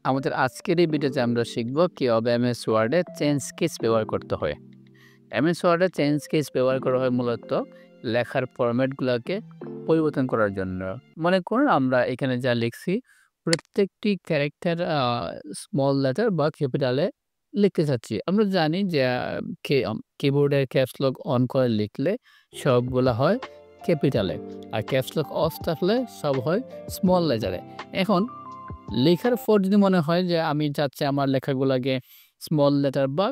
আমাদের আজকের এই ভিডিওতে আমরা শিখব কিভাবে এমএস ওয়ার্ডে চেঞ্জ কেস ব্যবহার করতে হয়। এমএস ওয়ার্ডে চেঞ্জ কেস ব্যবহার করা হয় মূলত লেখার ফরম্যাটগুলোকে পরিবর্তন করার জন্য। মনে করুন আমরা এখানে যা লিখছি প্রত্যেকটি ক্যারেক্টার স্মল লেটার বা ক্যাপিটালে লিখতে চাচ্ছি। আমরা জানি যে কিবোর্ডের ক্যাপস লক অন করে লিখলে সবগুলা হয় ক্যাপিটালে, আর ক্যাপস লক অফ থাকলে সব হয় স্মল লেটারে। এখন লেখার পর যদি মনে হয় যে আমি চাচ্ছি আমার লেখাগুলাকে স্মল লেটার বা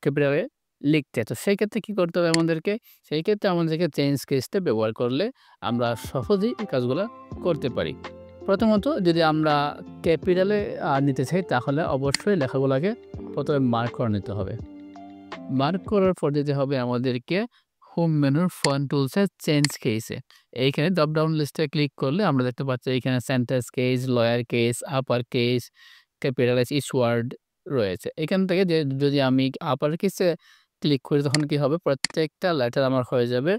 ক্যাপিটালে লিখতে, তো সেক্ষেত্রে কী করতে হবে আমাদেরকে? সেই ক্ষেত্রে আমাদেরকে চেঞ্জ কেসটা ব্যবহার করলে আমরা সহজেই এই কাজগুলা করতে পারি। প্রথমত যদি আমরা ক্যাপিটালে নিতে চাই তাহলে অবশ্যই লেখাগুলাকে প্রথমে মার্ক করে নিতে হবে। মার্ক করার পর যেতে হবে আমাদেরকে হোম মেনুর ফন্ট টুলসে চেঞ্জ কেসে। এইখানে ড্রপ ডাউন লিস্টে ক্লিক করলে আমরা দেখতে পাচ্ছি এইখানে sentence case, lower case, upper case, capitalize each word রয়েছে। এখান থেকে যদি আমি আপার কেসে ক্লিক করি তখন কি হবে? প্রত্যেকটা লেটার আমার হয়ে যাবে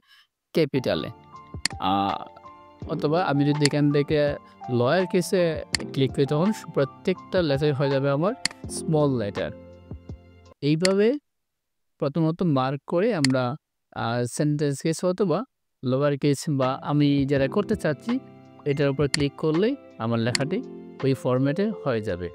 ক্যাপিটালে। অথবা আমি যদি এখান থেকে লয়ার কেসে ক্লিক করি তখন প্রত্যেকটা লেটার হয়ে যাবে আমার স্মল লেটার। এইভাবে প্রথমত মার্ক করে আমরা সেন্টেন্স কেস অথবা লোয়ার কেস বা আমি যেটা করতে চাচ্ছি এটার উপর ক্লিক করলেই আমার লেখাটি ওই ফরম্যাটে হয়ে যাবে।